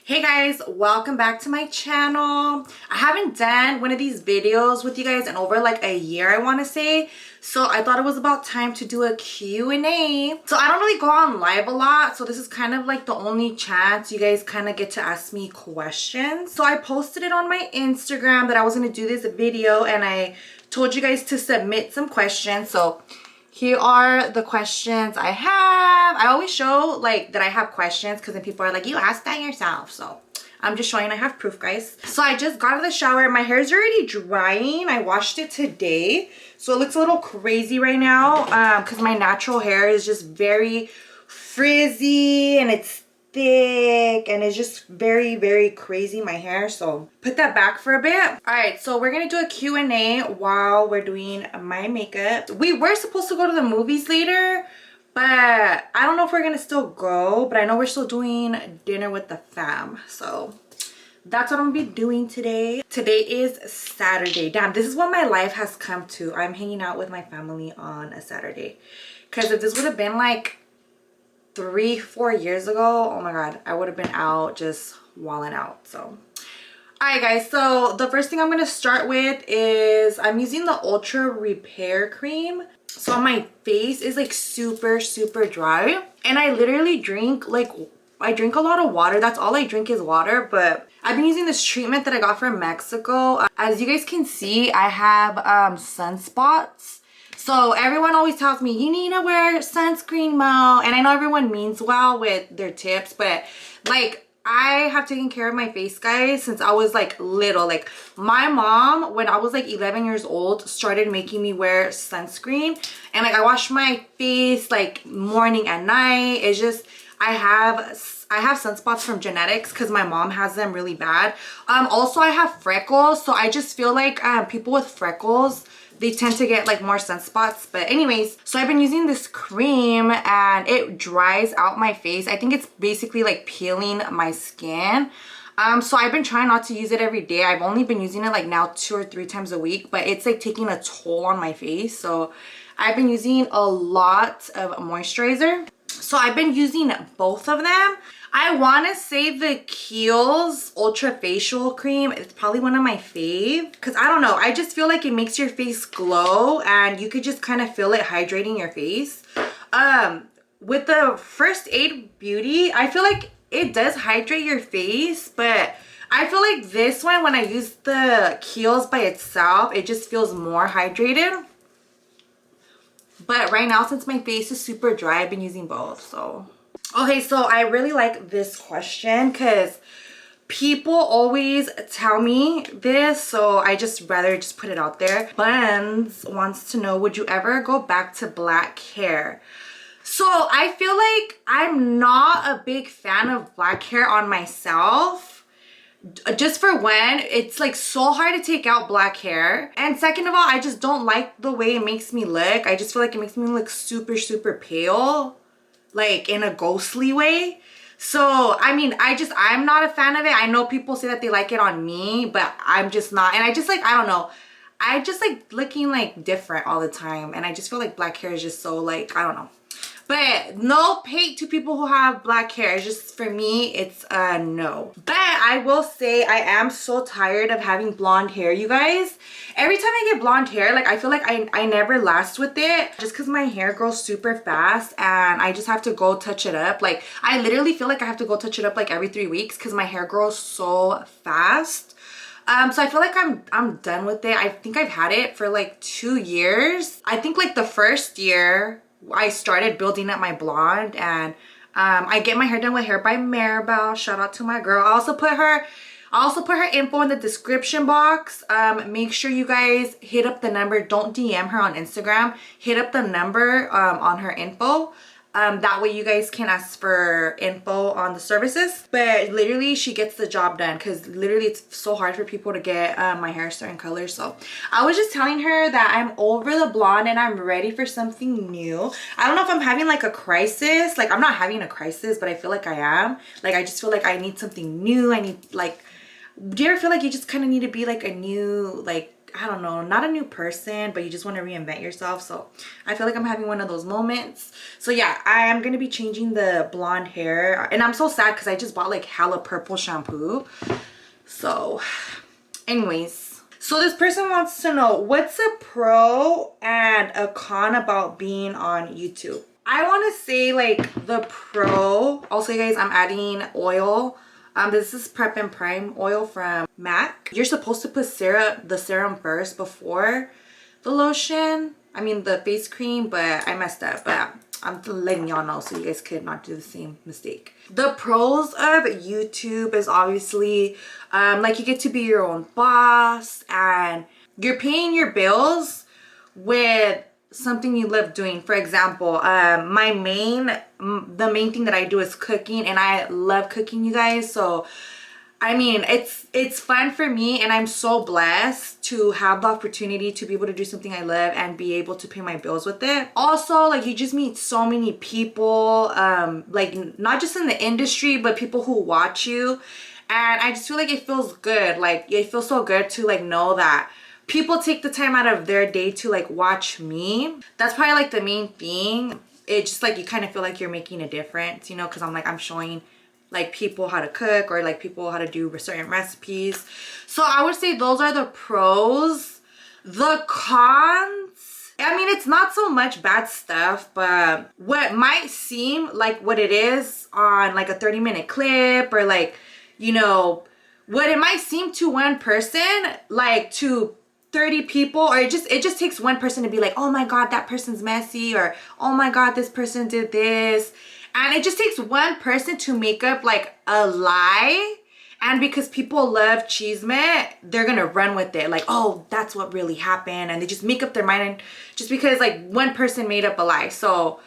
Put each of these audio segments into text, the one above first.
Hey guys, welcome back to my channel. I haven't done one of these videos with you guys in over like a year, I want to say. So I thought it was about time to do a Q&A. So I don't really go on live a lot, so this is kind of like the only chance you guys kind of get to ask me questions. So I posted it on my Instagram that I was going to do this video, and I told you guys to submit some questions. So here are the questions I have. I always show like that I have questions because then people are like, you asked that yourself. So I'm just showing I have proof, guys. So I just got out of the shower. My hair is already drying. I washed it today. So it looks a little crazy right now because my natural hair is just very frizzy and it's thick and it's just very crazy, my hair. So put that back for a bit. All right, so we're gonna do a Q&A while we're doing my makeup. We were supposed to go to the movies later, but I don't know if we're gonna still go, but I know we're still doing dinner with the fam. So that's what I'm gonna be doing today. Today is Saturday. Damn, this is what my life has come to. I'm hanging out with my family on a Saturday, because if this would have been like 3-4 years ago, oh my god, I would have been out just walling out. So all right guys, so the first thing I'm going to start with is I'm using the Ultra Repair Cream. So my face is like super dry, and I literally drink I drink a lot of water. That's all I drink is water. But I've been using this treatment that I got from Mexico. As you guys can see, I have sunspots. So everyone always tells me, you need to wear sunscreen, Mo. And I know everyone means well with their tips, but like I have taken care of my face, guys, since I was like little. Like my mom, when I was like 11 years old, started making me wear sunscreen. And like I wash my face like morning and night. It's just, I have sunspots from genetics because my mom has them really bad. Also I have freckles. So I just feel like people with freckles, they tend to get like more sunspots. But anyways, so I've been using this cream and it dries out my face. I think it's basically like peeling my skin. So I've been trying not to use it every day. I've only been using it like now 2 or 3 times a week, but it's like taking a toll on my face. So I've been using a lot of moisturizer. So I've been using both of them. I want to say the Kiehl's Ultra Facial Cream. It's probably one of my fave because I don't know. I just feel like it makes your face glow and you could just kind of feel it hydrating your face. With the First Aid Beauty, I feel like it does hydrate your face, but I feel like this one, when I use the Kiehl's by itself, it just feels more hydrated. But right now, since my face is super dry, I've been using both. So okay, so I really like this question because people always tell me this, so I just rather just put it out there. Buns wants to know, would you ever go back to black hair? So I feel like I'm not a big fan of black hair on myself. Just for one, it's like so hard to take out black hair, and second of all, I just don't like the way it makes me look. I just feel like it makes me look super pale, like in a ghostly way. So I mean, I'm not a fan of it. I know people say that they like it on me, but I'm just not. And I just like, I don't know, I just like looking like different all the time, and I just feel like black hair is just so like, I don't know. But no hate to people who have black hair. It's just, for me, it's a no. But I will say I am so tired of having blonde hair, you guys. Every time I get blonde hair, like I feel like I never last with it, just because my hair grows super fast and I just have to go touch it up. Like I literally feel like I have to go touch it up like every 3 weeks because my hair grows so fast. So I feel like I'm done with it. I think I've had it for like 2 years. I think like the first year I started building up my blonde, and I get my hair done with Hair by Maribel. Shout out to my girl. I'll also put her info in the description box. Make sure you guys hit up the number. Don't DM her on Instagram. Hit up the number on her info. That way you guys can ask for info on the services. But literally she gets the job done, because literally it's so hard for people to get my hair certain colors. So I was just telling her that I'm over the blonde and I'm ready for something new. I don't know if I'm having like a crisis. Like I'm not having a crisis, but I feel like I am. Like I just feel like I need something new. I need like, do you ever feel like you just kind of need to be like a new, like I don't know, not a new person, but you just want to reinvent yourself. So I feel like I'm having one of those moments. So yeah, I am going to be changing the blonde hair. And I'm so sad because I just bought like hella purple shampoo. So anyways, so this person wants to know, what's a pro and a con about being on YouTube? I want to say like the pro. Also, you guys, I'm adding oil. This is Prep and Prime oil from MAC. You're supposed to put the serum first before the lotion. I mean the face cream, but I messed up. But I'm letting y'all know so you guys could not do the same mistake. The pros of YouTube is obviously like you get to be your own boss and you're paying your bills with something you love doing. For example, the main thing that I do is cooking, and I love cooking, you guys. So I mean, it's fun for me, and I'm so blessed to have the opportunity to be able to do something I love and be able to pay my bills with it. Also, like, you just meet so many people, like not just in the industry, but people who watch you, and I just feel like it feels good. Like, it feels so good to like know that people take the time out of their day to like watch me. That's probably like the main thing. It's just like you kind of feel like you're making a difference, you know, because I'm showing like people how to cook or like people how to do certain recipes. So I would say those are the pros. The cons, I mean, it's not so much bad stuff, but what might seem like what it is on like a 30-minute clip, or like, you know, what it might seem to one person, like to 30 people, or it just takes one person to be like, oh my god, that person's messy, or oh my god, this person did this. And it just takes one person to make up like a lie. And because people love Chisme, they're gonna run with it. Like, oh, that's what really happened. And they just make up their mind just because like one person made up a lie. So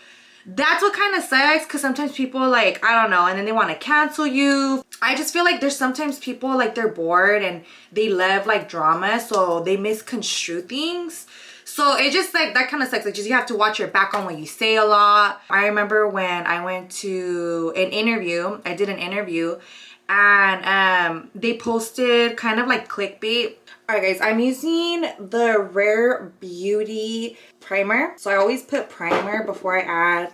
that's what kind of sucks, because sometimes people like, I don't know, and then they want to cancel you. I just feel like there's sometimes people like they're bored and they love like drama, so they misconstrue things. So it just like, that kind of sucks. Like, just you have to watch your back on what you say a lot. I remember when I went to an interview, I did an interview, and they posted kind of like clickbait. All right guys, I'm using the Rare Beauty primer. So I always put primer before I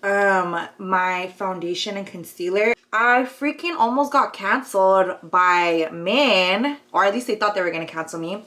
add my foundation and concealer. I freaking almost got canceled by men, or at least they thought they were gonna cancel me.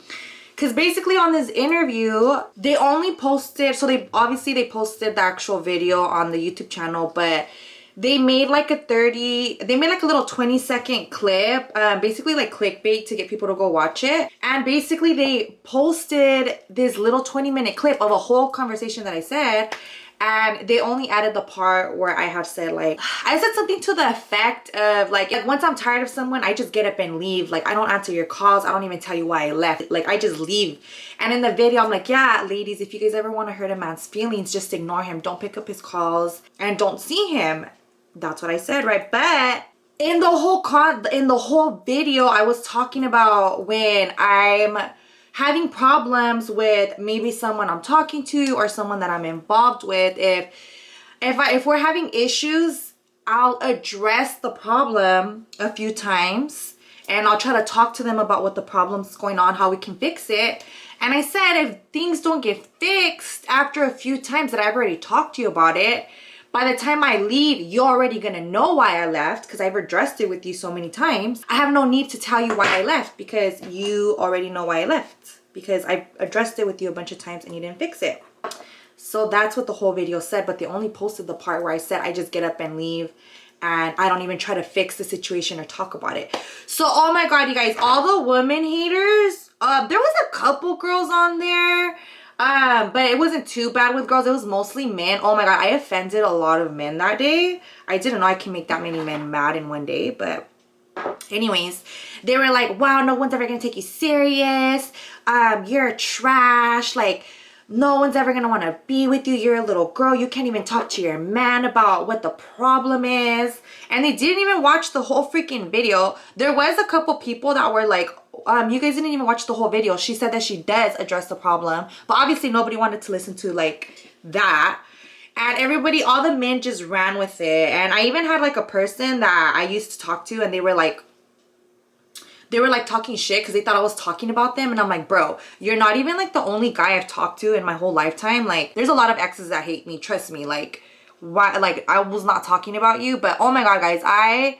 Because basically on this interview, they only posted, so they posted the actual video on the YouTube channel, but they made like a little 20-second clip, basically like clickbait to get people to go watch it. And basically they posted this little 20-minute clip of a whole conversation that I said, and they only added the part where I have said like, I said something to the effect of like, once I'm tired of someone, I just get up and leave. Like, I don't answer your calls. I don't even tell you why I left. Like, I just leave. And in the video, I'm like, yeah, ladies, if you guys ever want to hurt a man's feelings, just ignore him. Don't pick up his calls and don't see him. That's what I said, right? But in the whole video, I was talking about when I'm having problems with maybe someone I'm talking to or someone that I'm involved with. If we're having issues, I'll address the problem a few times and I'll try to talk to them about what the problem's going on, how we can fix it. And I said, if things don't get fixed after a few times that I've already talked to you about it, by the time I leave, you're already gonna know why I left, because I've addressed it with you so many times. I have no need to tell you why I left, because you already know why I left, because I addressed it with you a bunch of times and you didn't fix it. So that's what the whole video said, but they only posted the part where I said I just get up and leave and I don't even try to fix the situation or talk about it. So, oh my god, you guys, all the women haters, there was a couple girls on there. But it wasn't too bad with girls. It was mostly men. Oh my god, I offended a lot of men that day. I didn't know I can make that many men mad in one day, but anyways, they were like, wow, no one's ever gonna take you serious. You're trash. Like, no one's ever gonna want to be with you. You're a little girl. You can't even talk to your man about what the problem is. And they didn't even watch the whole freaking video. There was a couple people that were like, you guys didn't even watch the whole video. She said that she does address the problem, but obviously nobody wanted to listen to like that. And everybody, all the men just ran with it. And I even had like a person that I used to talk to, and they were like, they were like talking shit because they thought I was talking about them. And I'm like, bro, you're not even like the only guy I've talked to in my whole lifetime. Like, there's a lot of exes that hate me, trust me. Like, why? Like, I was not talking about you. But oh my god, guys, I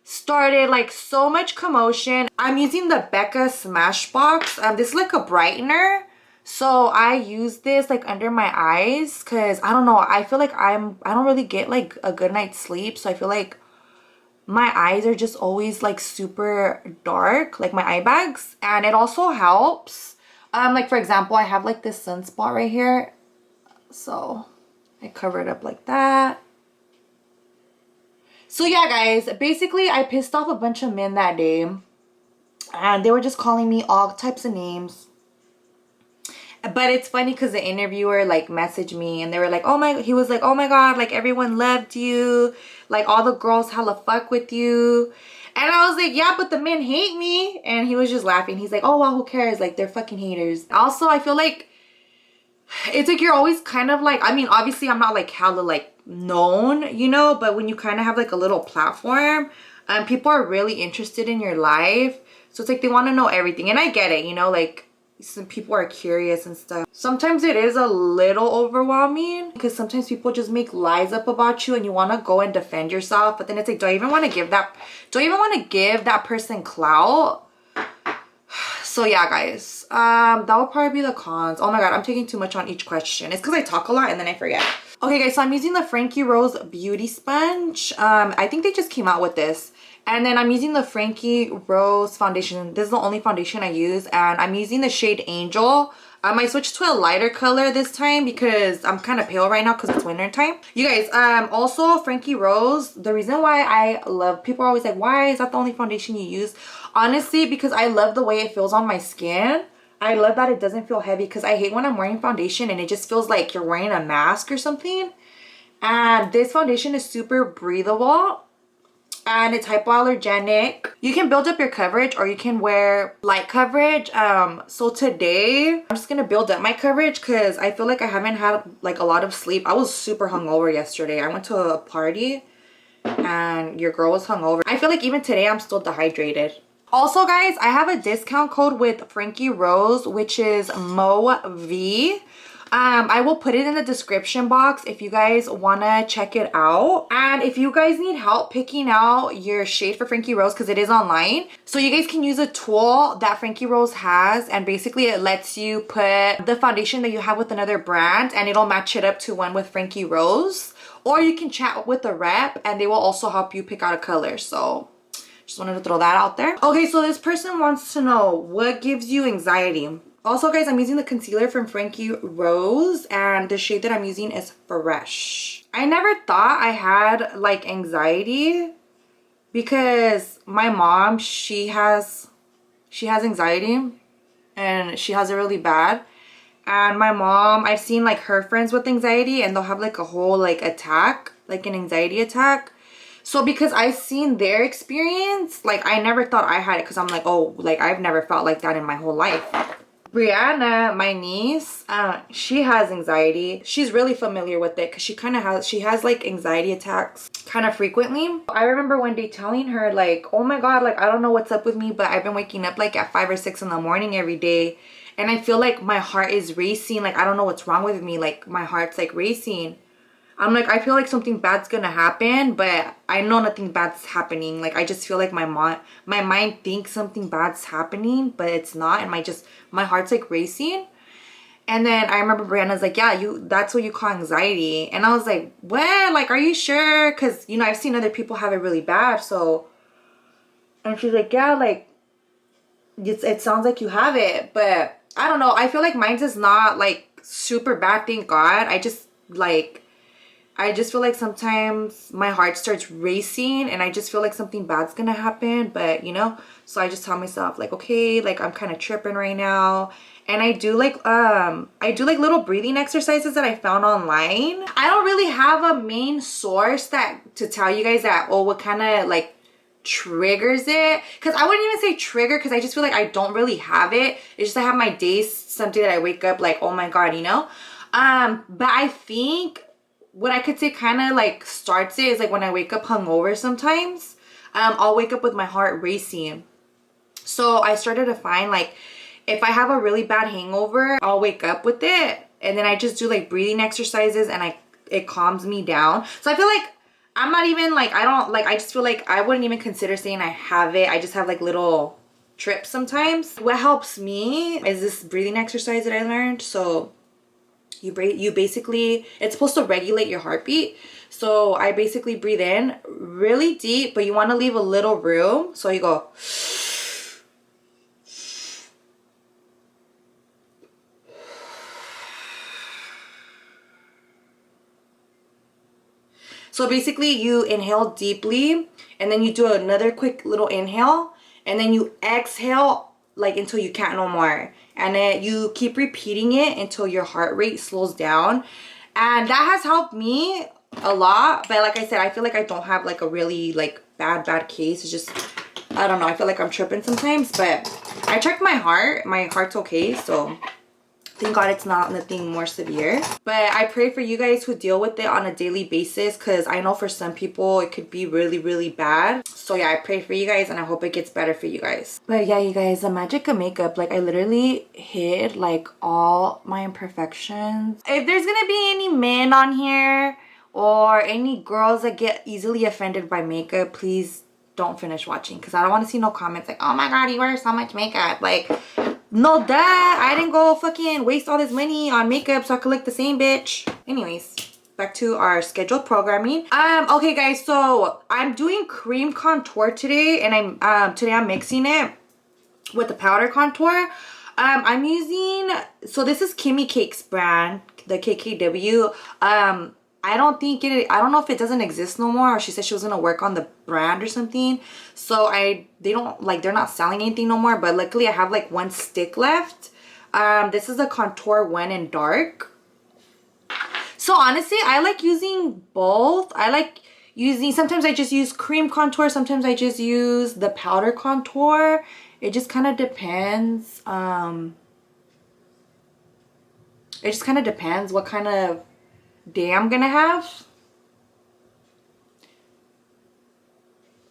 started like so much commotion. I'm using the Becca Smashbox. This is like a brightener. So I use this like under my eyes because I don't know, I feel like I don't really get like a good night's sleep. So I feel like my eyes are just always like super dark, like my eye bags. And it also helps. Like for example, I have like this sunspot right here. So I cover it up like that. So yeah, guys, basically I pissed off a bunch of men that day. And they were just calling me all types of names. But it's funny because the interviewer like messaged me and they were like, he was like, oh my god, like everyone loved you, like all the girls hella fuck with you. And I was like, yeah, but the men hate me. And he was just laughing. He's like, oh well, who cares, like they're fucking haters. Also, I feel like it's like you're always kind of like, I mean, obviously I'm not like hella like known, you know, but when you kind of have like a little platform, people are really interested in your life. So it's like they want to know everything. And I get it, you know, like some people are curious and stuff. Sometimes it is a little overwhelming because sometimes people just make lies up about you and you want to go and defend yourself, but then it's like, do I even want to give that person clout? So yeah, guys, that would probably be the cons. Oh my god, I'm taking too much on each question. It's because I talk a lot and then I forget. Okay guys, so I'm using the Frankie Rose Beauty Sponge. I think they just came out with this. And then I'm using the Frankie Rose foundation. This is the only foundation I use. And I'm using the shade Angel. I switched to a lighter color this time because I'm kind of pale right now because it's winter time. You guys, also Frankie Rose, the reason why I love, people are always like, why is that the only foundation you use? Honestly, because I love the way it feels on my skin. I love that it doesn't feel heavy because I hate when I'm wearing foundation and it just feels like you're wearing a mask or something. And this foundation is super breathable. And it's hypoallergenic. You can build up your coverage or you can wear light coverage. So today I'm just gonna build up my coverage because I feel like I haven't had like a lot of sleep. I was super hungover yesterday. I went to a party and your girl was hungover. I feel like even today I'm still dehydrated. Also guys, I have a discount code with Frankie Rose, which is MOV. I will put it in the description box if you guys want to check it out. And if you guys need help picking out your shade for Frankie Rose, because it is online, so you guys can use a tool that Frankie Rose has, and basically it lets you put the foundation that you have with another brand and it'll match it up to one with Frankie Rose. Or you can chat with a rep and they will also help you pick out a color. So just wanted to throw that out there. Okay, so this person wants to know what gives you anxiety. Also guys, I'm using the concealer from Frankie Rose and the shade that I'm using is Fresh. I never thought I had like anxiety because my mom, she has anxiety and she has it really bad. And my mom, I've seen like her friends with anxiety and they'll have like a whole like attack, like an anxiety attack. So because I've seen their experience, like I never thought I had it because I'm like, oh, like I've never felt like that in my whole life. Brianna, my niece, she has anxiety. She's really familiar with it because she has like anxiety attacks kind of frequently. I remember one day telling her like, oh my god, like I don't know what's up with me, but I've been waking up like at 5 or 6 in the morning every day and I feel like my heart is racing. Like I don't know what's wrong with me, like my heart's like racing. I'm like, I feel like something bad's gonna happen, but I know nothing bad's happening. Like I just feel like my mind thinks something bad's happening, but it's not, and my heart's like racing. And then I remember Brianna's like, yeah, that's what you call anxiety. And I was like, what? Like, are you sure? Because, you know, I've seen other people have it really bad. So, and she's like, yeah, like, it sounds like you have it. But I don't know. I feel like mine's is not like super bad, thank God. I just feel like sometimes my heart starts racing and I just feel like something bad's gonna happen, but you know, so I just tell myself like, okay, like I'm kind of tripping right now. And I do like little breathing exercises that I found online. I don't really have a main source to tell you guys that, oh, what kind of like triggers it, because I wouldn't even say trigger because I just feel like I don't really have it. It's just I have my days, something that I wake up like, oh my god, you know. But I think what I could say kind of like starts it is like when I wake up hungover sometimes. I'll wake up with my heart racing. So I started to find like if I have a really bad hangover, I'll wake up with it, and then I just do like breathing exercises, and it calms me down. So I feel like I'm not even like, I just feel like I wouldn't even consider saying I have it. I just have like little trips sometimes. What helps me is this breathing exercise that I learned. So you basically, it's supposed to regulate your heartbeat. So I basically breathe in really deep, but you want to leave a little room. So you go. So basically you inhale deeply, and then you do another quick little inhale, and then you exhale like until you can't no more. And then you keep repeating it until your heart rate slows down. And that has helped me a lot. But like I said, I feel like I don't have like a really like bad case. It's just, I don't know, I feel like I'm tripping sometimes. But I checked my heart. My heart's okay, so thank God it's not nothing more severe. But I pray for you guys who deal with it on a daily basis, because I know for some people it could be really bad. So yeah, I pray for you guys, and I hope it gets better for you guys. But yeah, you guys, the magic of makeup, like I literally hid like all my imperfections. If there's gonna be any men on here or any girls that get easily offended by makeup, please don't finish watching, because I don't want to see no comments like, oh my God, you wear so much makeup. Like, no, dad, I didn't go fucking waste all this money on makeup so I could look the same, bitch. Anyways, back to our scheduled programming. Okay guys, so I'm doing cream contour today, and today I'm mixing it with the powder contour. I'm using, so this is Kimmy Cake's brand, the KKW. I don't know if it doesn't exist no more, or she said she was gonna work on the brand or something. So they're not selling anything no more, but luckily I have like one stick left. This is a contour one in dark. So honestly, I like using both. Sometimes I just use cream contour, sometimes I just use the powder contour. It just kind of depends. It just kind of depends what kind of day I'm gonna have.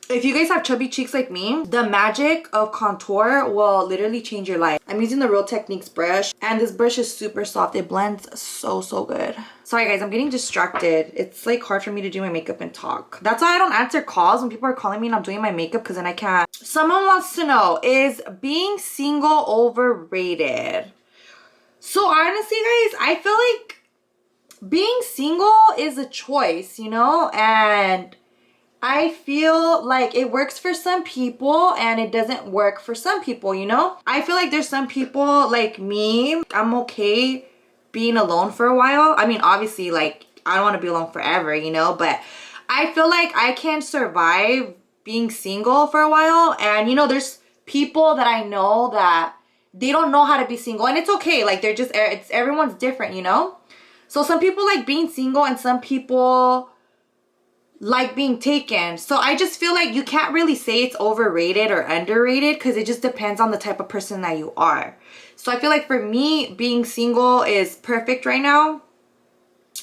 If you guys have chubby cheeks like me, the magic of contour will literally change your life. I'm using the Real Techniques brush, and this brush is super soft. It blends so good. Sorry guys, I'm getting distracted. It's like hard for me to do my makeup and talk. That's why I don't answer calls when people are calling me and I'm doing my makeup, because then I can't. Someone wants to know, is being single overrated? So honestly guys, I feel like being single is a choice, you know, and I feel like it works for some people and it doesn't work for some people, you know? I feel like there's some people like me, I'm okay being alone for a while. I mean, obviously, like, I don't want to be alone forever, you know? But I feel like I can survive being single for a while. And, you know, there's people that I know that they don't know how to be single. And it's okay. Like, everyone's different, you know? So some people like being single and some people like being taken. So I just feel like you can't really say it's overrated or underrated, because it just depends on the type of person that you are. So I feel like for me, being single is perfect right now,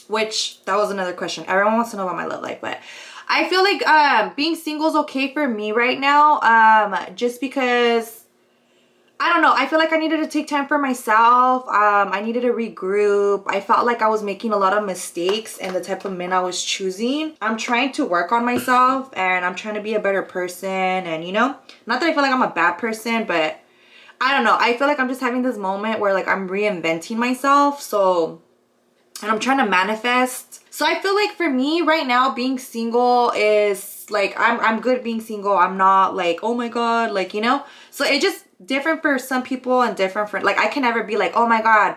which that was another question. Everyone wants to know about my love life, but I feel like being single is okay for me right now, just because I don't know. I feel like I needed to take time for myself. I needed to regroup. I felt like I was making a lot of mistakes in the type of men I was choosing. I'm trying to work on myself, and I'm trying to be a better person. And, you know, not that I feel like I'm a bad person, but I don't know. I feel like I'm just having this moment where like I'm reinventing myself. So, and I'm trying to manifest. So I feel like for me right now, being single is like, I'm good being single. I'm not like, oh my God, like, you know. So it just different for some people and different for, like, I can never be like, oh my God,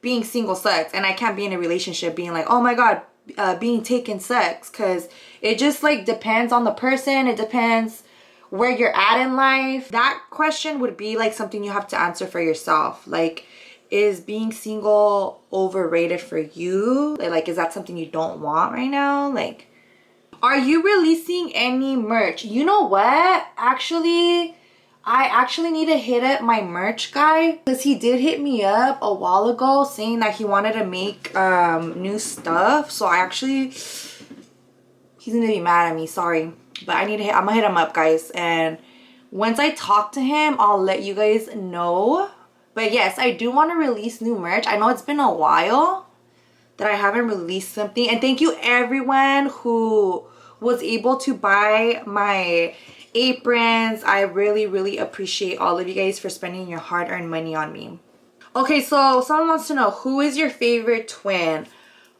being single sucks. And I can't be in a relationship being like, oh my God, being taken sucks. Because it just like depends on the person. It depends where you're at in life. That question would be like something you have to answer for yourself. Like, is being single overrated for you? Like, is that something you don't want right now? Like, are you releasing any merch? You know what? Actually, I actually need to hit up my merch guy, because he did hit me up a while ago saying that he wanted to make new stuff. So he's gonna be mad at me, sorry. But I'm gonna hit him up, guys, and Once I talk to him, I'll let you guys know. But yes, I do want to release new merch. I know it's been a while that I haven't released something. And thank you everyone who was able to buy my aprons. I really, really appreciate all of you guys for spending your hard-earned money on me. Okay, so someone wants to know, who is your favorite twin?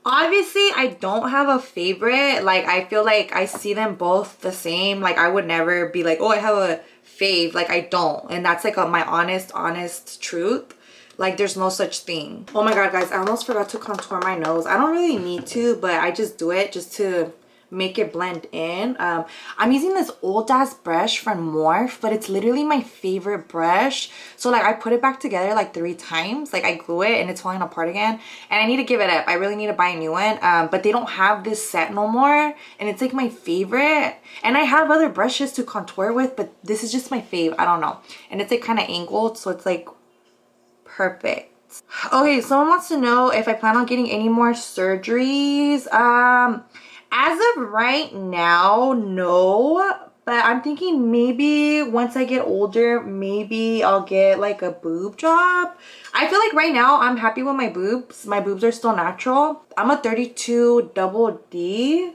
Obviously, I don't have a favorite. Like, I feel like I see them both the same. Like, I would never be like, oh, I have a fave. Like, I don't. And that's like my honest truth. Like, there's no such thing. Oh my god, guys, I almost forgot to contour my nose. I don't really need to, but I just do it just to make it blend in. I'm using this old ass brush from Morphe, but it's literally my favorite brush. So like I put it back together like 3 times. Like I glue it and it's falling apart again, and I need to give it up. I really need to buy a new one. But they don't have this set no more, and it's like my favorite. And I have other brushes to contour with, but this is just my fave. I don't know. And it's like kind of angled, so it's like perfect. Okay, someone wants to know if I plan on getting any more surgeries. As of right now, no. But I'm thinking maybe once I get older, maybe I'll get like a boob job. I feel like right now I'm happy with my boobs. My boobs are still natural. I'm a 32 double D.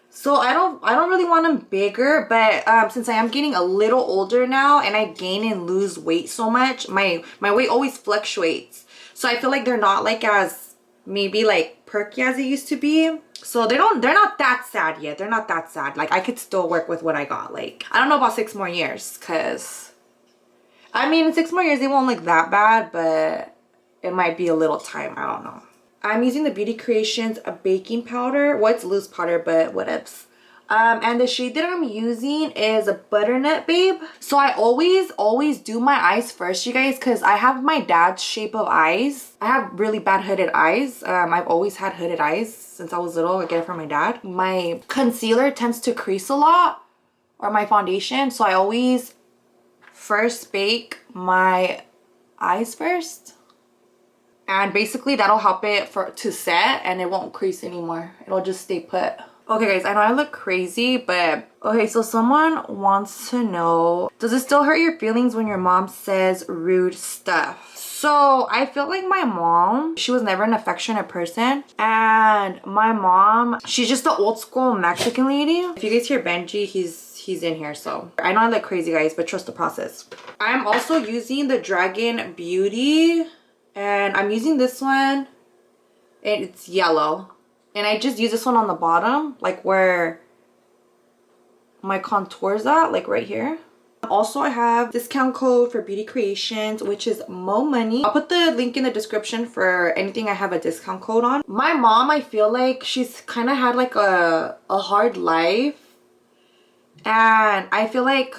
So I don't really want them bigger, but since I am getting a little older now and I gain and lose weight so much, my weight always fluctuates. So I feel like they're not like as maybe like perky as it used to be. So they're not that sad yet. They're not that sad. Like I could still work with what I got. Like I don't know about 6 more years, because I mean in 6 more years they won't look that bad, but it might be a little time. I don't know. I'm using the Beauty Creations baking powder. Well, it's loose powder, but whatevs. And the shade that I'm using is a Butternut Babe. So I always do my eyes first, you guys, because I have my dad's shape of eyes. I have really bad hooded eyes. I've always had hooded eyes since I was little. I get it from my dad. My concealer tends to crease a lot, or my foundation. So I always first bake my eyes first. And basically that'll help it to set, and it won't crease anymore. It'll just stay put. Okay guys, I know I look crazy, but okay, so someone wants to know, does it still hurt your feelings when your mom says rude stuff? So I feel like my mom, she was never an affectionate person, and my mom, she's just the old school Mexican lady. If you guys hear Benji, he's in here. So I know I look crazy guys, but trust the process. I'm also using the Dragon Beauty, and I'm using this one, and it's yellow. And I just use this one on the bottom, like where my contour's at, like right here. Also, I have discount code for Beauty Creations, which is Mo Money. I'll put the link in the description for anything I have a discount code on. My mom, I feel like she's kind of had like a hard life. And I feel like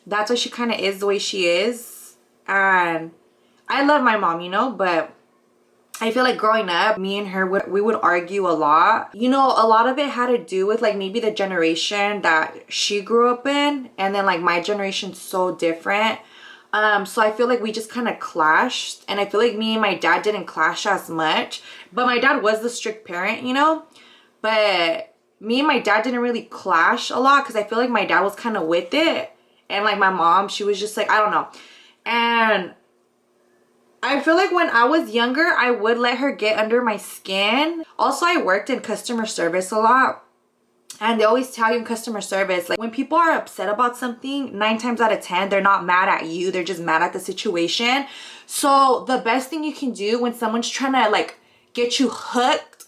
that's why she kind of is the way she is. And I love my mom, you know, but I feel like growing up, me and her, we would argue a lot. You know, a lot of it had to do with like maybe the generation that she grew up in, and then like my generation's so different. So I feel like we just kind of clashed, and I feel like me and my dad didn't clash as much. But my dad was the strict parent, you know, but me and my dad didn't really clash a lot because I feel like my dad was kind of with it, and like my mom, she was just like, I don't know. And I feel like when I was younger, I would let her get under my skin. Also, I worked in customer service a lot. And they always tell you in customer service, like when people are upset about something, 9 times out of 10, they're not mad at you. They're just mad at the situation. So the best thing you can do when someone's trying to like get you hooked,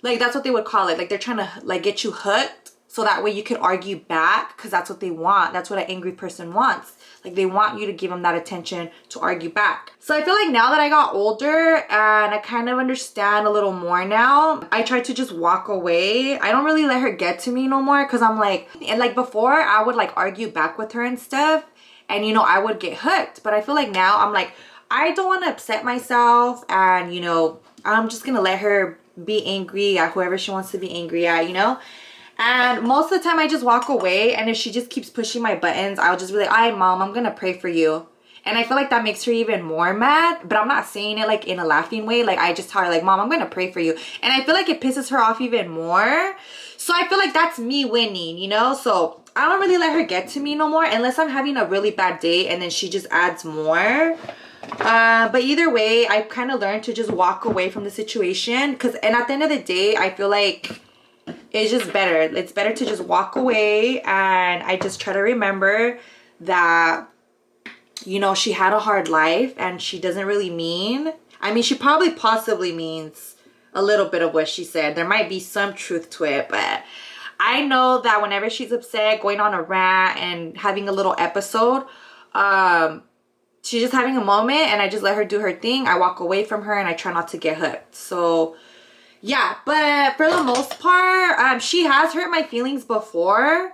like that's what they would call it. Like they're trying to like get you hooked, so that way you can argue back, because that's what they want. That's what an angry person wants. Like they want you to give them that attention to argue back. So I feel like now that I got older and I kind of understand a little more now, I try to just walk away. I don't really let her get to me no more, because I'm like, and like before I would like argue back with her and stuff, and you know, I would get hooked. But I feel like now I'm like, I don't want to upset myself, and you know, I'm just gonna let her be angry at whoever she wants to be angry at, you know. And most of the time I just walk away, and if she just keeps pushing my buttons, I'll just be like, all right, mom, I'm gonna pray for you. And I feel like that makes her even more mad, but I'm not saying it like in a laughing way. Like I just tell her like, mom, I'm gonna pray for you. And I feel like it pisses her off even more. So I feel like that's me winning, you know. So I don't really let her get to me no more unless I'm having a really bad day and then she just adds more. But either way, I've kind of learned to just walk away from the situation, and at the end of the day, I feel like it's just better. It's better to just walk away, and I just try to remember that, you know, she had a hard life and she doesn't really mean, I mean, she probably possibly means a little bit of what she said. There might be some truth to it, but I know that whenever she's upset, going on a rant and having a little episode, she's just having a moment, and I just let her do her thing. I walk away from her and I try not to get hooked. So yeah, but for the most part, she has hurt my feelings before.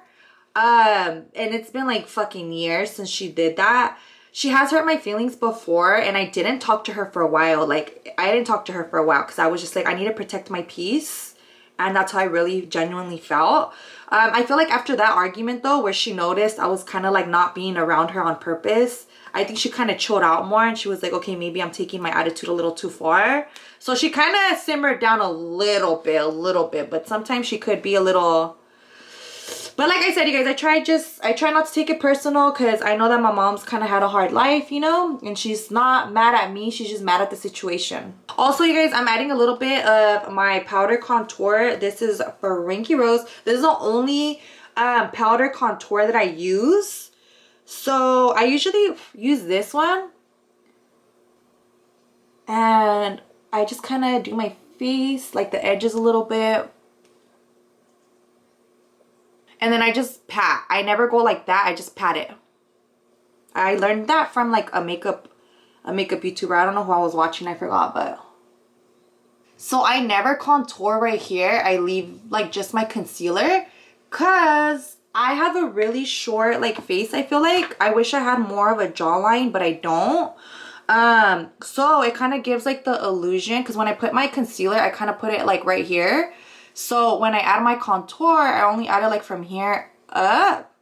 And it's been like fucking years since she did that. She has hurt my feelings before, and I didn't talk to her for a while. Like, I didn't talk to her for a while because I was just like, I need to protect my peace. And that's how I really genuinely felt. I feel like after that argument though, where she noticed I was kind of like not being around her on purpose, I think she kind of chilled out more, and she was like, okay, maybe I'm taking my attitude a little too far. So she kind of simmered down a little bit, but sometimes she could be a little... But like I said, you guys, I try not to take it personal, because I know that my mom's kind of had a hard life, you know, and she's not mad at me. She's just mad at the situation. Also, you guys, I'm adding a little bit of my powder contour. This is for Frankie Rose. This is the only powder contour that I use. So I usually use this one, and I just kind of do my face, like the edges a little bit. And then I just pat. I never go like that. I just pat it. I learned that from like a makeup YouTuber. I don't know who I was watching. I forgot, but. So I never contour right here. I leave like just my concealer, because I have a really short like face. I feel like I wish I had more of a jawline, but I don't. So it kind of gives like the illusion, because when I put my concealer, I kind of put it like right here. So when I add my contour, I only add it like from here up.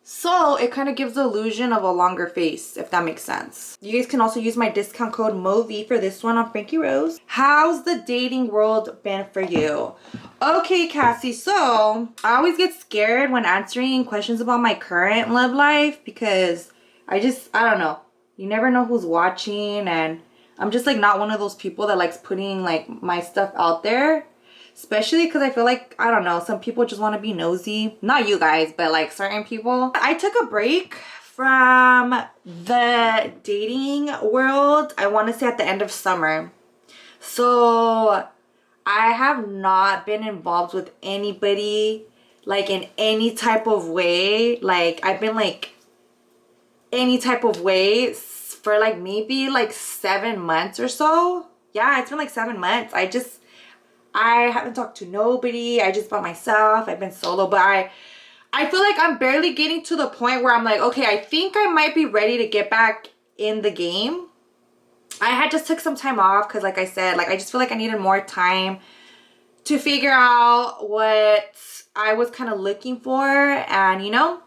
So it kind of gives the illusion of a longer face, if that makes sense. You guys can also use my discount code MOVI for this one on Frankie Rose. How's the dating world been for you? Okay, Cassie, so I always get scared when answering questions about my current love life, because I don't know. You never know who's watching, and I'm just like not one of those people that likes putting like my stuff out there. Especially because I feel like, I don't know, some people just want to be nosy. Not you guys, but like certain people. I took a break from the dating world, I want to say at the end of summer. So I have not been involved with anybody like in any type of way. Like I've been like any type of way for like maybe like 7 months or so. Yeah, it's been like 7 months. I haven't talked to nobody. I just by myself. I've been solo, but I feel like I'm barely getting to the point where I'm like, okay, I think I might be ready to get back in the game. I had just took some time off because like I said, like I just feel like I needed more time to figure out what I was kind of looking for, and you know.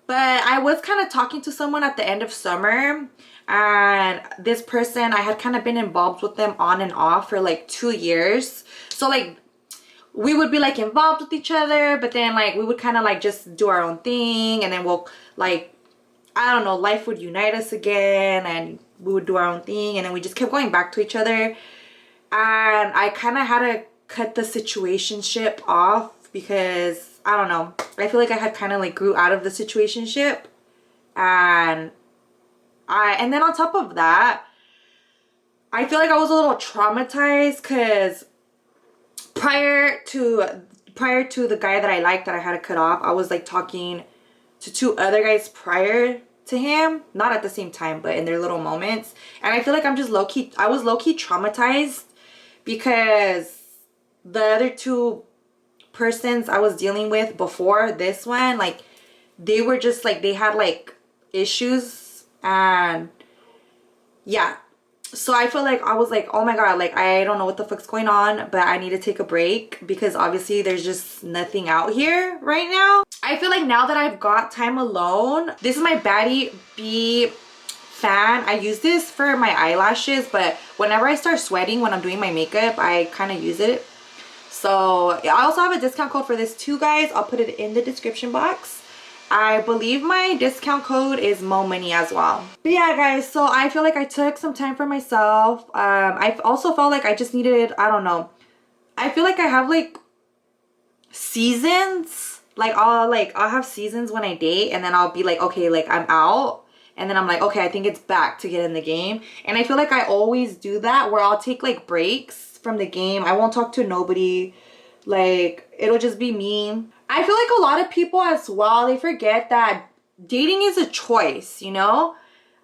But I was kind of talking to someone at the end of summer, and this person, I had kind of been involved with them on and off for like 2 years. So like we would be like involved with each other, but then like we would kind of like just do our own thing, and then we'll like, I don't know, life would unite us again, and we would do our own thing, and then we just kept going back to each other. And I kind of had to cut the situationship off because I don't know, I feel like I had kind of like grew out of the situationship, and then on top of that, I feel like I was a little traumatized because prior to the guy that I liked that I had to cut off, I was like talking to 2 other guys prior to him, not at the same time, but in their little moments. And I feel like I was low-key traumatized because the other 2 persons I was dealing with before this one, like they were just like, they had like issues, and yeah. So I feel like I was like, oh my god, like I don't know what the fuck's going on, but I need to take a break because obviously there's just nothing out here right now. I feel like now that I've got time alone, this is my Baddie B fan. I use this for my eyelashes, but whenever I start sweating when I'm doing my makeup, I kind of use it. So I also have a discount code for this too, guys. I'll put it in the description box. I believe my discount code is MoMoney as well. But yeah, guys, so I feel like I took some time for myself. I also felt like I just needed, I don't know, I feel like I have like seasons. Like I'll have seasons when I date, and then I'll be like, okay, like I'm out, and then I'm like, okay, I think it's back to get in the game. And I feel like I always do that, where I'll take like breaks from the game. I won't talk to nobody. Like, it'll just be me. I feel like a lot of people as well, they forget that dating is a choice, you know?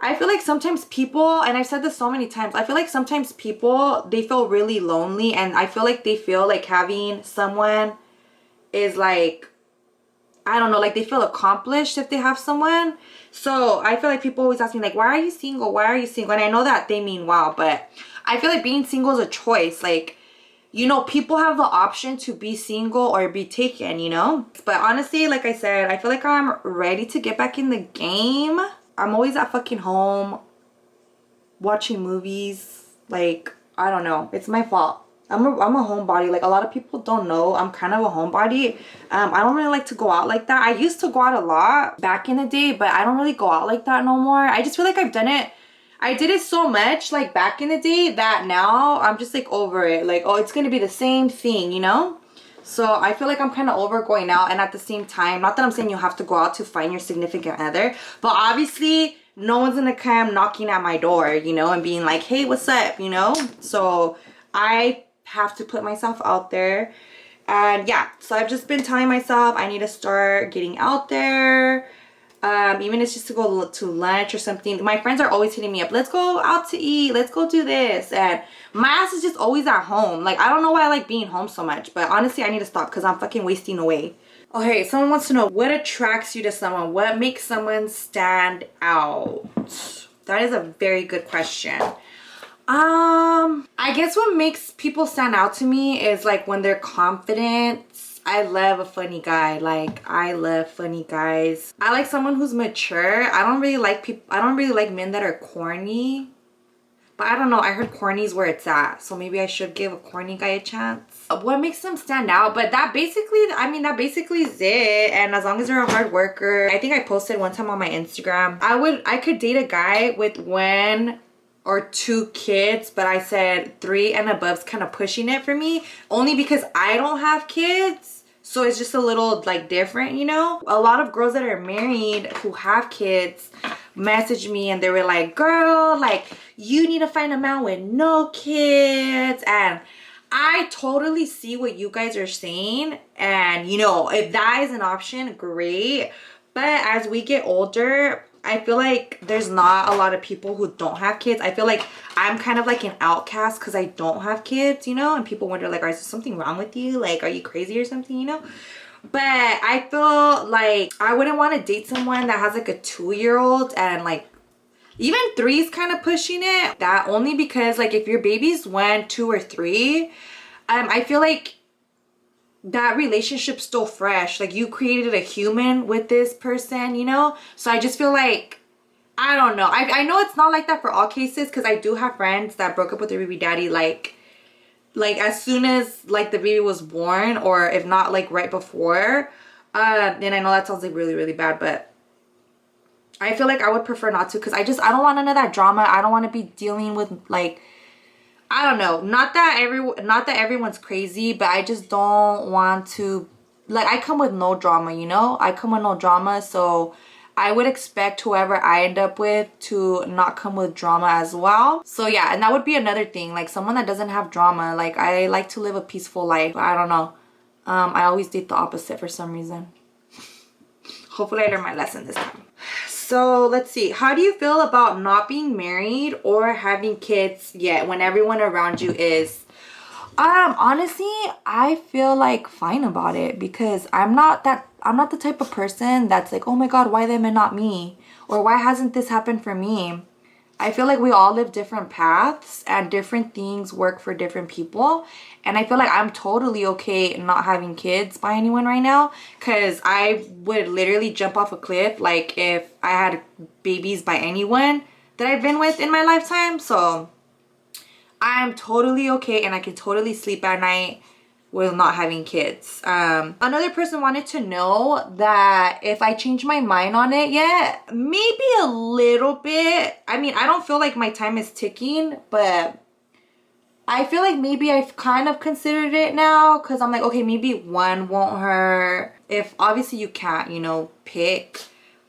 I feel like sometimes people, and I've said this so many times, I feel like sometimes people, they feel really lonely, and I feel like they feel like having someone is like, I don't know, like they feel accomplished if they have someone. So I feel like people always ask me like, why are you single? Why are you single? And I know that they mean well, but I feel like being single is a choice. Like, you know, people have the option to be single or be taken, you know? But honestly, like I said, I feel like I'm ready to get back in the game. I'm always at fucking home watching movies. Like, I don't know. It's my fault. I'm a homebody. Like, a lot of people don't know I'm kind of a homebody. I don't really like to go out like that. I used to go out a lot back in the day, but I don't really go out like that no more. I just feel like I've done it. I did it so much like back in the day that now I'm just like over it. Like, oh, it's gonna be the same thing, you know? So I feel like I'm kind of over going out. And at the same time, not that I'm saying you have to go out to find your significant other, but obviously no one's gonna come knocking at my door, you know, and being like, hey, what's up, you know? So I have to put myself out there. And yeah, so I've just been telling myself I need to start getting out there. Even if it's just to go to lunch or something. My friends are always hitting me up, let's go out to eat, let's go do this. And my ass is just always at home. Like, I don't know why I like being home so much, but honestly I need to stop because I'm fucking wasting away. Okay, someone wants to know, what attracts you to someone? What makes someone stand out? That is a very good question. I guess what makes people stand out to me is like when they're confident. I love a funny guy. Like, I love funny guys. I like someone who's mature. I don't really like men that are corny. But I don't know, I heard corny is where it's at. So maybe I should give a corny guy a chance. What makes them stand out? But that basically, I mean, that basically is it. And as long as they're a hard worker. I think I posted one time on my Instagram, I could date a guy with 1 or 2 kids, but I said 3 and above's kind of pushing it for me, only because I don't have kids. So it's just a little like different, you know? A lot of girls that are married who have kids message me and they were like, girl, like, you need to find a man with no kids. And I totally see what you guys are saying. And you know, if that is an option, great. But as we get older, I feel like there's not a lot of people who don't have kids. I feel like I'm kind of like an outcast because I don't have kids, you know? And people wonder like, is there something wrong with you? Like, are you crazy or something, you know? But I feel like I wouldn't want to date someone that has like a 2-year-old, and like even 3 is kind of pushing it. That only because like if your baby's 1, 2, or 3, I feel like that relationship's still fresh. Like, you created a human with this person, you know? So I just feel like, I don't know. I know it's not like that for all cases, because I do have friends that broke up with their baby daddy like as soon as like the baby was born, or if not like right before. And I know that sounds like really, really bad, but I feel like I would prefer not to, because I don't want none of that drama. I don't want to be dealing with like, I don't know, not that everyone's crazy, but I just don't want to, like, I come with no drama, you know? I come with no drama, so I would expect whoever I end up with to not come with drama as well. So yeah, and that would be another thing, like someone that doesn't have drama. Like, I like to live a peaceful life. I don't know. I always date the opposite for some reason. Hopefully I learned my lesson this time. So let's see, how do you feel about not being married or having kids yet when everyone around you is? Honestly, I feel like fine about it, because I'm not the type of person that's like, oh my god, why them and not me, or why hasn't this happened for me? I feel like we all live different paths and different things work for different people. And I feel like I'm totally okay not having kids by anyone right now, because I would literally jump off a cliff like if I had babies by anyone that I've been with in my lifetime. So I'm totally okay, and I can totally sleep at night with not having kids. Another person wanted to know that if I changed my mind on it yet. Maybe a little bit. I mean, I don't feel like my time is ticking, but I feel like maybe I've kind of considered it now, because I'm like, okay, maybe one won't hurt. If obviously you can't, you know, pick,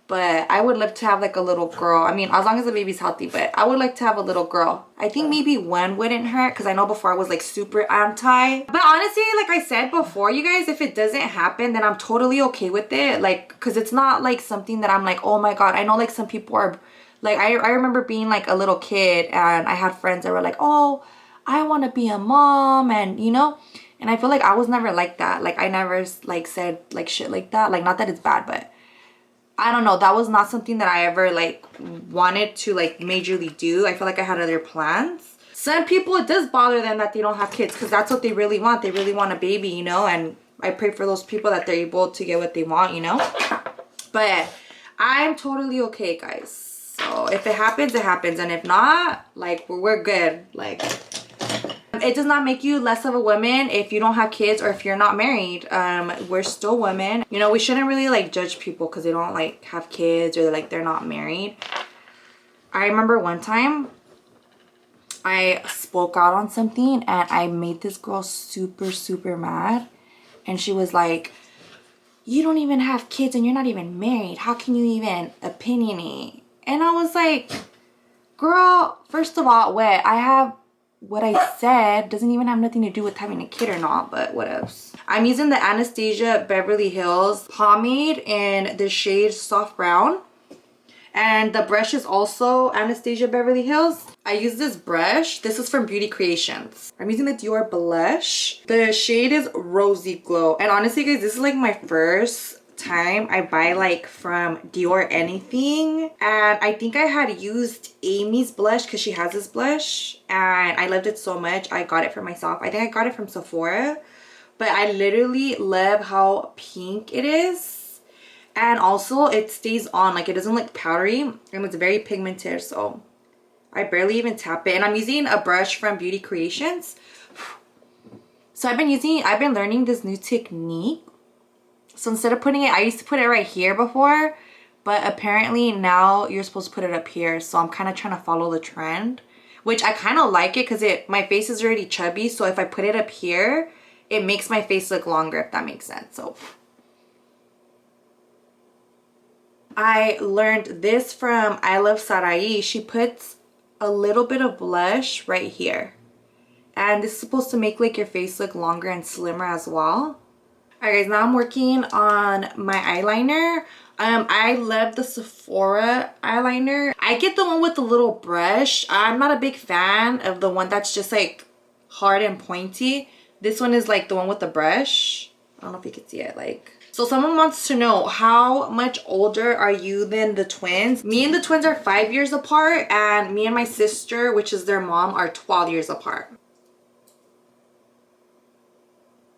but I would love to have like a little girl. I mean, as long as the baby's healthy, but I would like to have a little girl. I think maybe one wouldn't hurt, because I know before I was like super anti. But honestly, like I said before, you guys, if it doesn't happen, then I'm totally okay with it. Like, because it's not like something that I'm like, oh my God. I know like some people are like, I remember being like a little kid and I had friends that were like, oh, I want to be a mom, and you know, and I feel like I was never like that. Like I never like said like shit like that. Like, not that it's bad, but I don't know, that was not something that I ever like wanted to like majorly do. I feel like I had other plans. Some people, it does bother them that they don't have kids, because that's what they really want. They really want a baby, you know, and I pray for those people that they're able to get what they want, you know. But I'm totally okay, guys. So if it happens, it happens, and if not, like we're good. Like, it does not make you less of a woman if you don't have kids or if you're not married. We're still women. You know, we shouldn't really like judge people because they don't like have kids or like they're not married. I remember one time I spoke out on something and I made this girl super mad. And she was like, you don't even have kids and you're not even married. How can you even opinionate? And I was like, girl, first of all, what I said doesn't even have nothing to do with having a kid or not, but what else? I'm using the Anastasia Beverly Hills pomade in the shade Soft Brown. And the brush is also Anastasia Beverly Hills. I use this brush. This is from Beauty Creations. I'm using the Dior blush. The shade is Rosy Glow. And honestly, guys, this is like my first time I buy like from Dior anything, and I think I had used Amy's blush because she has this blush and I loved it so much I got it for myself. I think I got it from Sephora, but I literally love how pink it is, and also it stays on, like it doesn't look powdery, and it's very pigmented, so I barely even tap it. And I'm using a brush from Beauty Creations. So I've been learning this new technique. So instead of putting it, I used to put it right here before, but apparently now you're supposed to put it up here. So I'm kind of trying to follow the trend, which I kind of like it because my face is already chubby. So if I put it up here, it makes my face look longer, if that makes sense. So I learned this from I Love Sarai. She puts a little bit of blush right here. And this is supposed to make like your face look longer and slimmer as well. Alright guys, now I'm working on my eyeliner. I love the Sephora eyeliner. I get the one with the little brush. I'm not a big fan of the one that's just like hard and pointy. This one is like the one with the brush. I don't know if you can see it. Like, so someone wants to know, how much older are you than the twins? Me and the twins are 5 years apart, and me and my sister, which is their mom, are 12 years apart.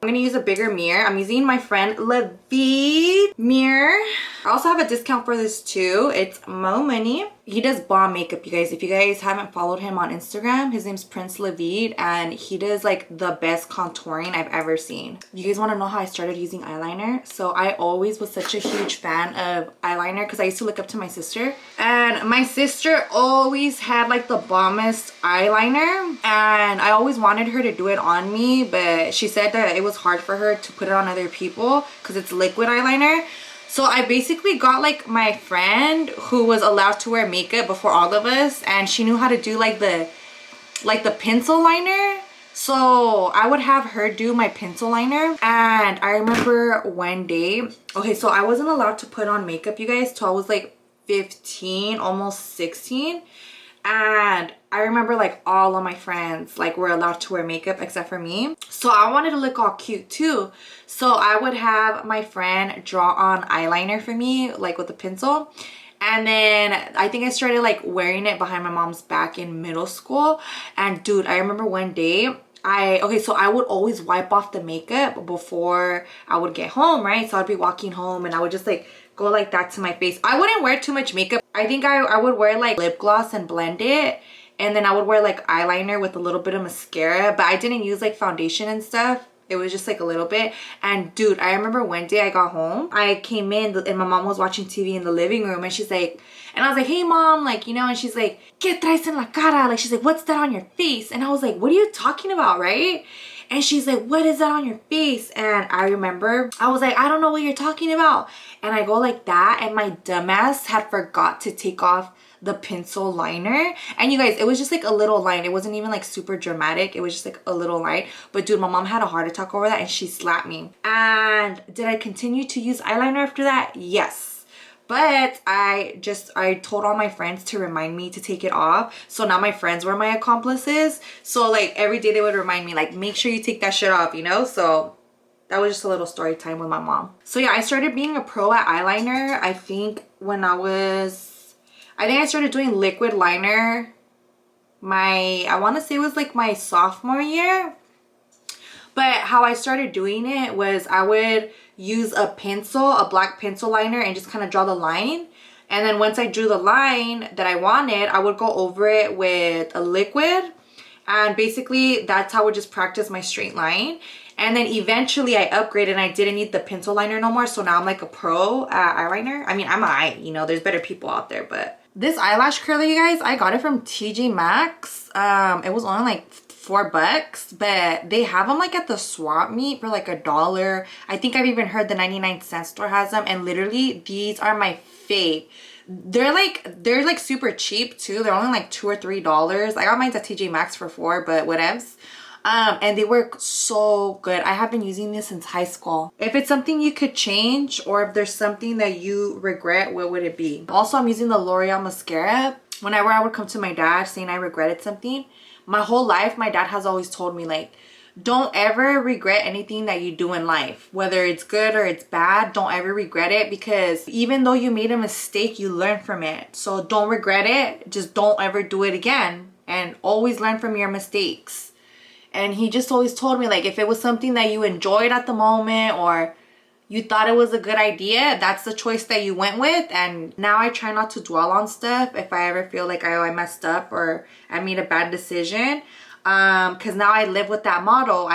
I'm gonna use a bigger mirror. I'm using my friend Levi mirror. I also have a discount for this too. It's Mo Money. He does bomb makeup, you guys. If you guys haven't followed him on Instagram, his name's Prince Levi, and he does like the best contouring I've ever seen. You guys want to know how I started using eyeliner? So I always was such a huge fan of eyeliner because I used to look up to my sister, and my sister always had like the bombest eyeliner, and I always wanted her to do it on me, but she said that it was hard for her to put it on other people because it's liquid eyeliner. So I basically got like my friend who was allowed to wear makeup before all of us, and she knew how to do like the pencil liner. So I would have her do my pencil liner. And I remember one day, okay, so I wasn't allowed to put on makeup, you guys, till I was like 15, almost 16. And I remember like all of my friends like were allowed to wear makeup except for me. So I wanted to look all cute too. So I would have my friend draw on eyeliner for me, like with a pencil. And then I think I started like wearing it behind my mom's back in middle school. And dude, I remember one day so I would always wipe off the makeup before I would get home, right? So I'd be walking home and I would just like go like that to my face. I wouldn't wear too much makeup. I think I would wear like lip gloss and blend it. And then I would wear like eyeliner with a little bit of mascara. But I didn't use like foundation and stuff. It was just like a little bit. And dude, I remember one day I got home, I came in and my mom was watching TV in the living room, and she's like, and I was like, hey mom, like, you know, and she's like, ¿Qué traes en la cara? Like, she's like, what's that on your face? And I was like, what are you talking about, right? And she's like, what is that on your face? And I remember I was like, I don't know what you're talking about. And I go like that, and my dumbass had forgot to take off the pencil liner. And you guys, it was just like a little line. It wasn't even like super dramatic. It was just like a little line. But dude, my mom had a heart attack over that, and she slapped me. And did I continue to use eyeliner after that? Yes. But I told all my friends to remind me to take it off. So now my friends were my accomplices. So like every day they would remind me, like, make sure you take that shit off, you know? So that was just a little story time with my mom. So yeah, I started being a pro at eyeliner, I think when I started doing liquid liner I want to say it was like my sophomore year. But how I started doing it was I would use a black pencil liner, and just kind of draw the line. And then once I drew the line that I wanted, I would go over it with a liquid. And basically that's how I would just practice my straight line. And then eventually I upgraded and I didn't need the pencil liner no more. So now I'm like a pro at eyeliner. I mean, you know, there's better people out there, but this eyelash curler, you guys, I got it from TJ Maxx. It was only like $4, but they have them like at the swap meet for like $1. I think I've even heard the 99-cent store has them, and literally these are my fave. They're like super cheap too. They're only like $2 or $3. I got mine at TJ Maxx for $4, but whatevs. And they work so good. I have been using this since high school. If it's something you could change, or if there's something that you regret, what would it be? Also, I'm using the L'Oreal mascara. Whenever I would come to my dad saying I regretted something, my whole life, my dad has always told me, like, don't ever regret anything that you do in life. Whether it's good or it's bad, don't ever regret it, because even though you made a mistake, you learn from it. So don't regret it. Just don't ever do it again, and always learn from your mistakes. And he just always told me, like, if it was something that you enjoyed at the moment, or you thought it was a good idea, that's the choice that you went with. And now I try not to dwell on stuff if I ever feel like I messed up or I made a bad decision. Because now I live with that motto.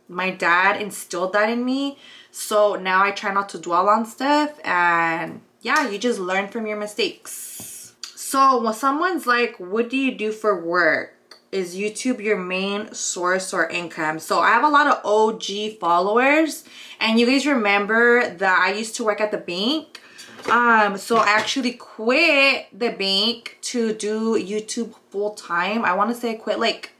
My dad instilled that in me. So now I try not to dwell on stuff. And yeah, you just learn from your mistakes. So when someone's like, what do you do for work? Is YouTube your main source or income? So I have a lot of OG followers, and you guys remember that I used to work at the bank. So I actually quit the bank to do YouTube full time. I want to say I quit like,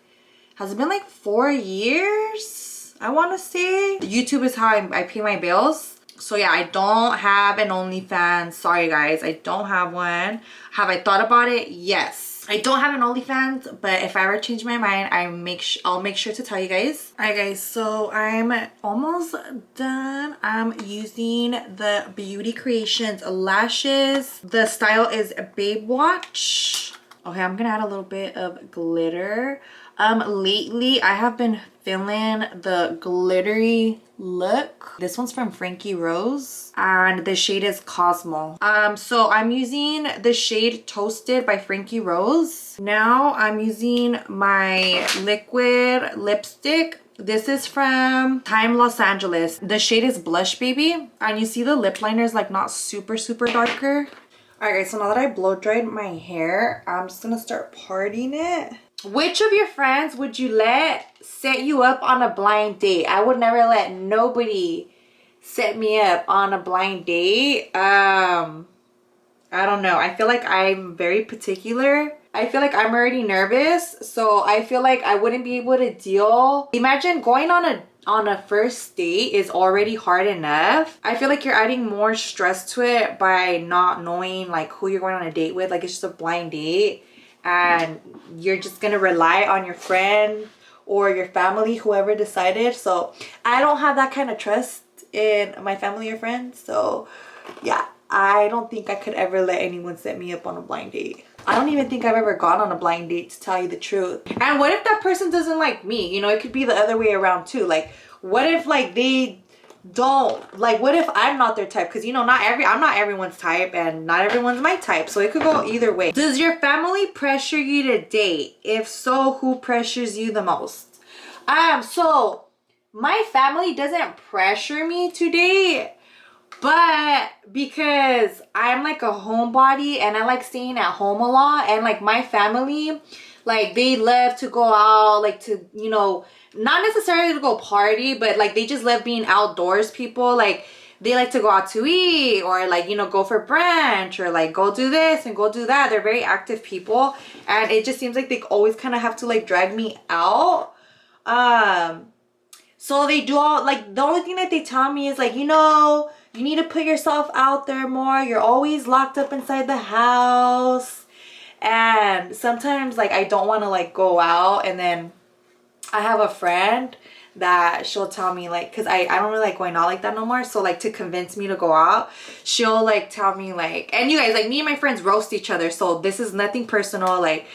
has it been like 4 years? I want to say. YouTube is how I pay my bills. So yeah, I don't have an OnlyFans. Sorry guys, I don't have one. Have I thought about it? Yes. I don't have an OnlyFans, but if I ever change my mind, I'll make sure to tell you guys. Alright guys, so I'm almost done. I'm using the Beauty Creations lashes. The style is Babe Watch. Okay, I'm gonna add a little bit of glitter. Lately I have been feeling the glittery look. This one's from Frankie Rose, and the shade is Cosmo. So I'm using the shade Toasted by Frankie Rose. Now I'm using my liquid lipstick. This is from Time Los Angeles. The shade is Blush Baby, and you see the lip liner is like not super darker. Alright guys, so now that I blow dried my hair, I'm just gonna start parting it. Which of your friends would you let set you up on a blind date? I would never let nobody set me up on a blind date. I don't know. I feel like I'm very particular. I feel like I'm already nervous, so I feel like I wouldn't be able to deal. Imagine going on a first date is already hard enough. I feel like you're adding more stress to it by not knowing like who you're going on a date with. Like, it's just a blind date, and you're just gonna rely on your friend or your family, whoever decided. So I don't have that kind of trust in my family or friends. So yeah, I don't think I could ever let anyone set me up on a blind date. I don't even think I've ever gone on a blind date, to tell you the truth. And what if that person doesn't like me? You know, it could be the other way around too. Like, what if like they don't, like, what if I'm not their type? Because, you know, I'm not everyone's type, and not everyone's my type, so it could go either way. Does your family pressure you to date? If so, who pressures you the most? So my family doesn't pressure me to date, but because I'm like a homebody and I like staying at home a lot, and like my family, like they love to go out, like to, you know, not necessarily to go party, but like they just love being outdoors people. Like they like to go out to eat, or like, you know, go for brunch, or like go do this and go do that. They're very active people, and it just seems like they always kind of have to like drag me out. So they do all, like, the only thing that they tell me is like, you know, you need to put yourself out there more. You're always locked up inside the house. And sometimes like I don't want to like go out, and then I have a friend that she'll tell me, like, because I don't really like going out like that no more, so like to convince me to go out, she'll like tell me like, and you guys, like, me and my friends roast each other, so this is nothing personal, like,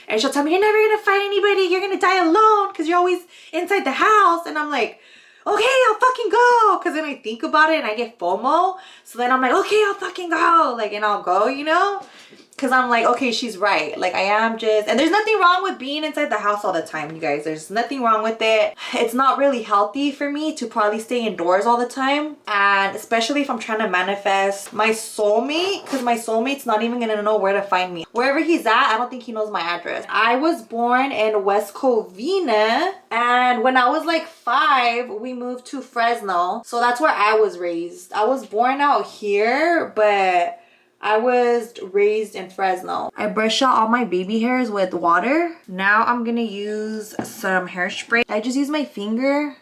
and she'll tell me, you're never gonna find anybody, you're gonna die alone because you're always inside the house. And I'm like, okay, I'll fucking go, because then I think about it and I get FOMO, so then I'm like, okay, I'll fucking go, like, and I'll go, you know, because I'm like, okay, she's right. Like, I am just, and there's nothing wrong with being inside the house all the time, you guys. There's nothing wrong with it. It's not really healthy for me to probably stay indoors all the time. And especially if I'm trying to manifest my soulmate, because my soulmate's not even gonna know where to find me. Wherever he's at, I don't think he knows my address. I was born in West Covina, and when I was like 5, we moved to Fresno. So that's where I was raised. I was born out here, but I was raised in Fresno. I brush out all my baby hairs with water. Now I'm gonna use some hairspray. I just use my finger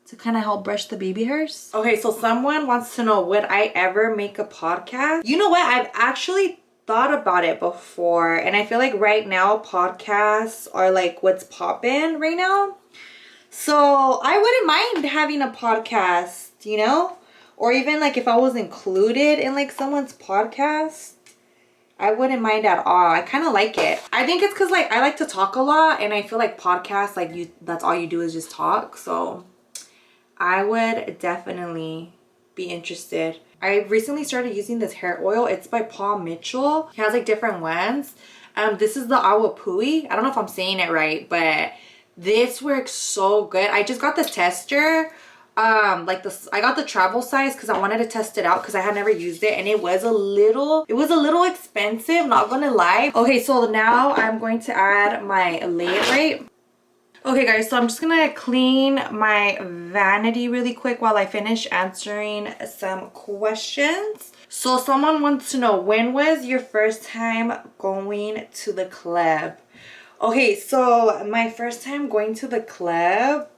to kind of help brush the baby hairs. Okay, so someone wants to know, would I ever make a podcast? You know what? I've actually thought about it before, and I feel like right now podcasts are like what's poppin' right now. So I wouldn't mind having a podcast, you know? Or even like if I was included in like someone's podcast, I wouldn't mind at all. I kind of like it. I think it's because like I like to talk a lot, and I feel like podcasts, like that's all you do is just talk. So I would definitely be interested. I recently started using this hair oil. It's by Paul Mitchell. He has like different ones. This is the Awapui. I don't know if I'm saying it right, but this works so good. I just got the tester. Like this, I got the travel size because I wanted to test it out because I had never used it, and it was a little expensive, not gonna lie. Okay, so now I'm going to add my laterite. Okay guys, so I'm just gonna clean my vanity really quick while I finish answering some questions. So someone wants to know, when was your first time going to the club? Okay, so my first time going to the club,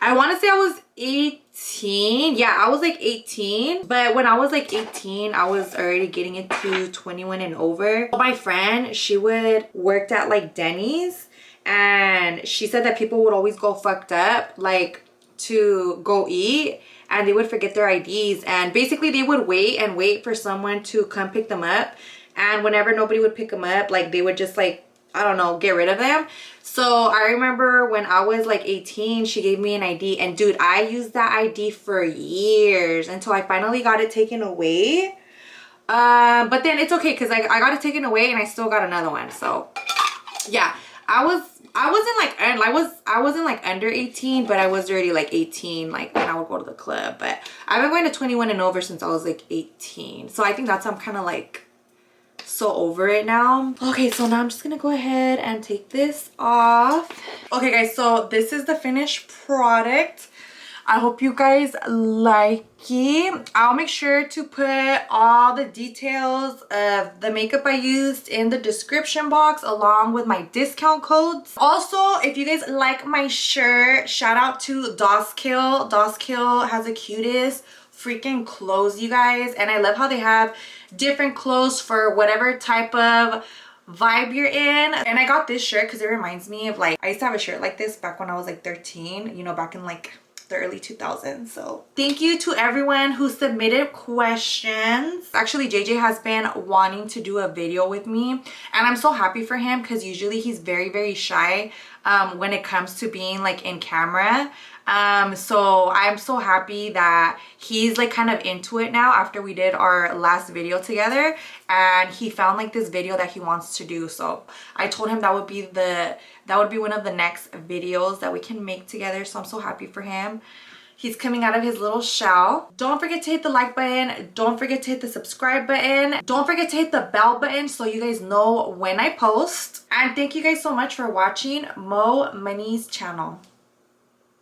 I want to say I was 18. Yeah, I was like 18. But when I was like 18, I was already getting into 21 and over. My friend, she worked at like Denny's, and she said that people would always go fucked up like to go eat, and they would forget their IDs, and basically they would wait and wait for someone to come pick them up, and whenever nobody would pick them up, like they would just like, I don't know, get rid of them. So I remember when I was like 18, she gave me an ID, and dude, I used that ID for years until I finally got it taken away. But then it's okay because I got it taken away and I still got another one. So yeah, I wasn't like under 18, but I was already like 18 like when I would go to the club. But I've been going to 21 and over since I was like 18. So I think that's, I'm kind of like so over it now. Okay, so now I'm just gonna go ahead and take this off. Okay guys, so this is the finished product. I hope you guys like it. I'll make sure to put all the details of the makeup I used in the description box along with my discount codes. Also, if you guys like my shirt, shout out to Doskill. Doskill has the cutest freaking clothes, you guys, and I love how they have different clothes for whatever type of vibe you're in. And I got this shirt because it reminds me of like, I used to have a shirt like this back when I was like 13, you know, back in like the early 2000s. So thank you to everyone who submitted questions. Actually, JJ has been wanting to do a video with me, and I'm so happy for him because usually he's very shy when it comes to being like in camera. So I'm so happy that he's like kind of into it now after we did our last video together, and he found like this video that he wants to do. So I told him that would be one of the next videos that we can make together. So I'm so happy for him. He's coming out of his little shell. Don't forget to hit the like button. Don't forget to hit the subscribe button. Don't forget to hit the bell button so you guys know when I post. And thank you guys so much for watching Mo Money's channel.